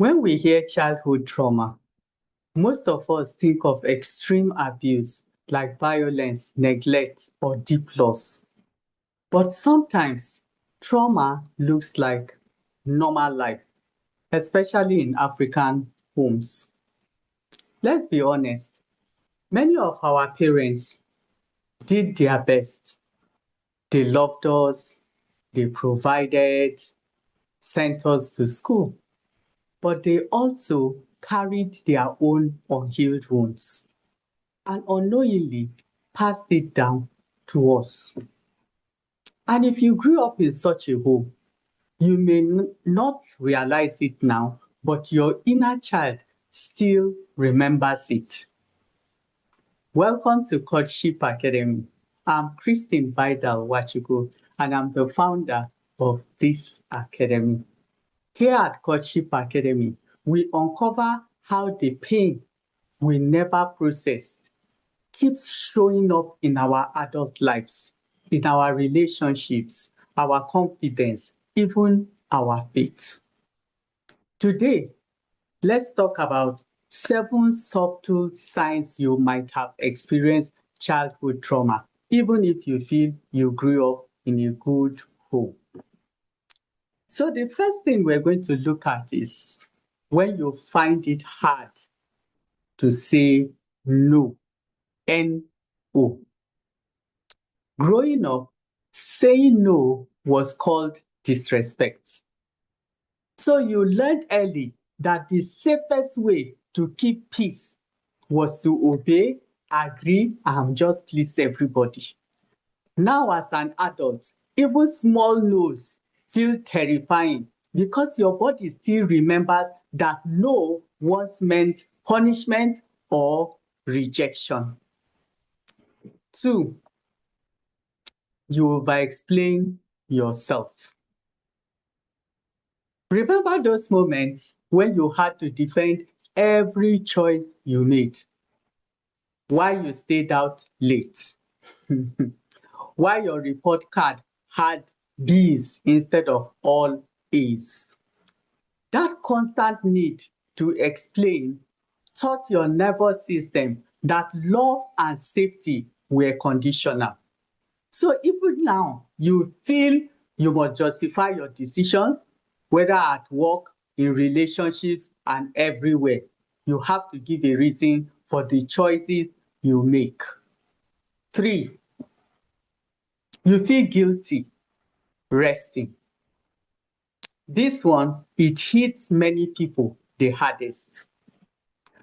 When we hear childhood trauma, most of us think of extreme abuse like violence, neglect, or deep loss. But sometimes trauma looks like normal life, especially in African homes. Let's be honest, many of our parents did their best. They loved us, they provided, sent us to school, but they also carried their own unhealed wounds and unknowingly passed it down to us. And if you grew up in such a home, you may not realize it now, but your inner child still remembers it. Welcome to Courtship Academy. I'm Christine Vidal Wachugo, and I'm the founder of this academy. Here at Courtship Academy, we uncover how the pain we never processed keeps showing up in our adult lives, in our relationships, our confidence, even our faith. Today, let's talk about 7 subtle signs you might have experienced childhood trauma, even if you feel you grew up in a good home. So the first thing we're going to look at is when you find it hard to say no, N-O. Growing up, saying no was called disrespect. So you learned early that the safest way to keep peace was to obey, agree, and just please everybody. Now as an adult, even small no's feel terrifying because your body still remembers that no once meant punishment or rejection. 2, you over-explain yourself. Remember those moments when you had to defend every choice you made? Why you stayed out late? Why your report card had B's instead of all A's? That constant need to explain taught your nervous system that love and safety were conditional. So even now, you feel you must justify your decisions, whether at work, in relationships, and everywhere. You have to give a reason for the choices you make. 3, you feel guilty resting. This one, it hits many people the hardest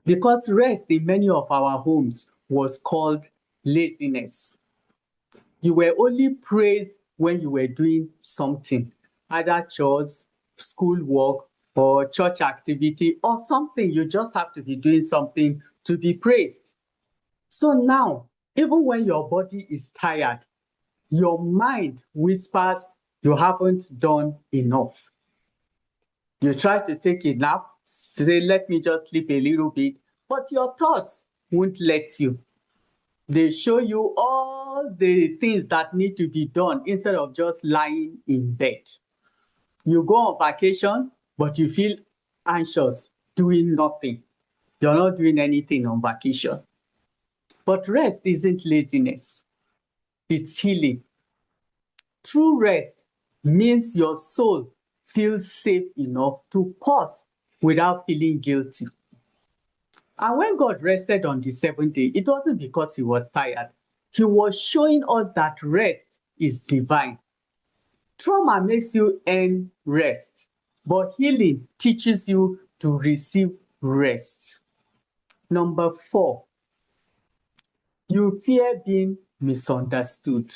because rest in many of our homes was called laziness. You were only praised when you were doing something, either chores, school work, or church activity, or something. You just have to be doing something to be praised. So now, even when your body is tired, your mind whispers you haven't done enough. You try to take a nap, say, let me just sleep a little bit, but your thoughts won't let you. They show you all the things that need to be done instead of just lying in bed. You go on vacation, but you feel anxious doing nothing. You're not doing anything on vacation. But rest isn't laziness, it's healing. True rest means your soul feels safe enough to pause without feeling guilty. And when God rested on the 7th day, it wasn't because he was tired. He was showing us that rest is divine. Trauma makes you earn rest, but healing teaches you to receive rest. Number 4, you fear being misunderstood.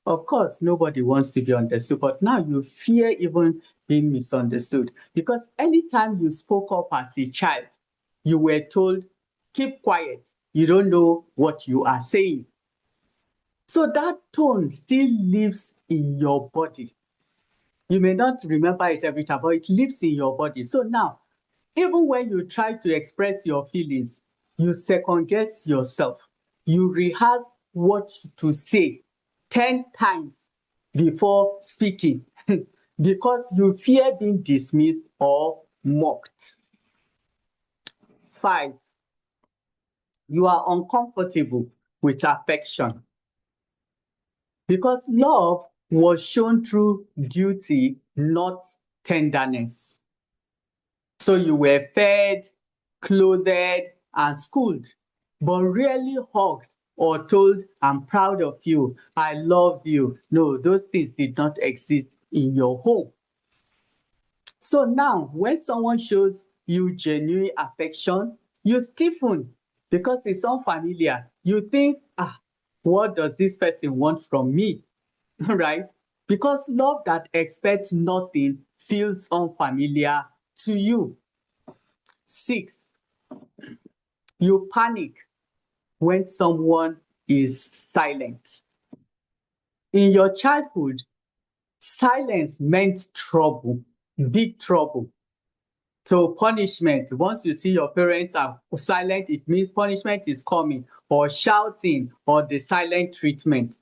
Of course, nobody wants to be understood, but now you fear even being misunderstood because anytime you spoke up as a child, you were told, keep quiet, you don't know what you are saying. So that tone still lives in your body. You may not remember it every time, but it lives in your body. So now, even when you try to express your feelings, you second guess yourself. You rehearse what to say 10 times before speaking because you fear being dismissed or mocked. 5, you are uncomfortable with affection because love was shown through duty, not tenderness. So you were fed, clothed, and schooled, but rarely hugged or told, I'm proud of you, I love you. No, those things did not exist in your home. So now, when someone shows you genuine affection, you stiffen because it's unfamiliar. You think, what does this person want from me? Right? Because love that expects nothing feels unfamiliar to you. 6, you panic when someone is silent. In your childhood, silence meant trouble, big trouble. So punishment, once you see your parents are silent, it means punishment is coming, or shouting, or the silent treatment.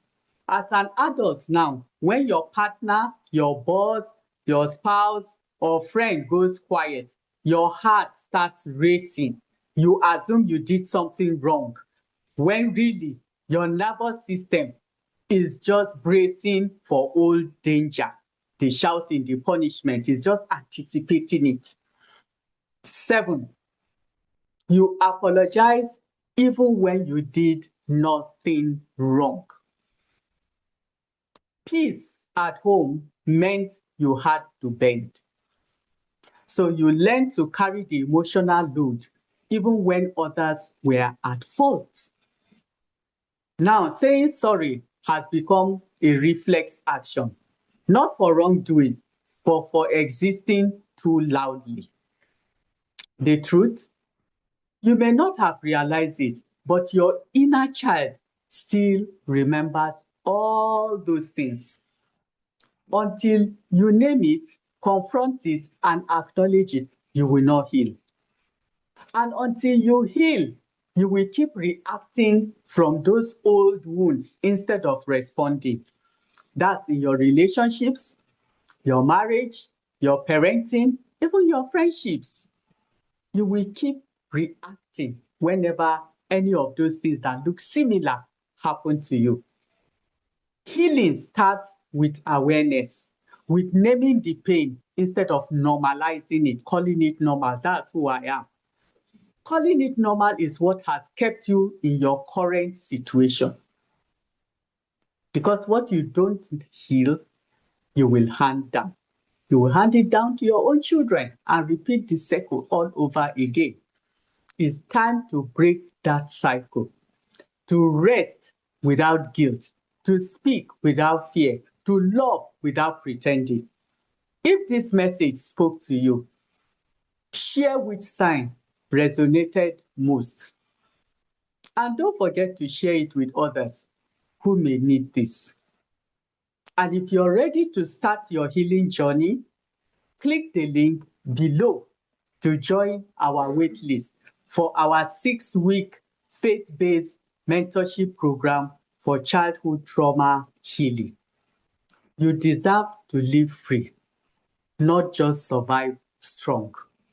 As an adult now, when your partner, your boss, your spouse, or friend goes quiet, your heart starts racing. You assume you did something wrong, when really your nervous system is just bracing for old danger. The shouting, the punishment is just anticipating it. 7, you apologize even when you did nothing wrong. Peace at home meant you had to bend. So you learn to carry the emotional load even when others were at fault. Now, saying sorry has become a reflex action, not for wrongdoing, but for existing too loudly. The truth, you may not have realized it, but your inner child still remembers all those things. Until you name it, confront it, and acknowledge it, you will not heal. And until you heal, you will keep reacting from those old wounds instead of responding. That's in your relationships, your marriage, your parenting, even your friendships. You will keep reacting whenever any of those things that look similar happen to you. Healing starts with awareness, with naming the pain instead of normalizing it, calling it normal. That's who I am. Calling it normal is what has kept you in your current situation. Because what you don't heal, you will hand down. You will hand it down to your own children and repeat the cycle all over again. It's time to break that cycle, to rest without guilt, to speak without fear, to love without pretending. If this message spoke to you, share which sign resonated most. And don't forget to share it with others who may need this. And if you're ready to start your healing journey, click the link below to join our waitlist for our 6-week faith-based mentorship program for childhood trauma healing. You deserve to live free, not just survive strong.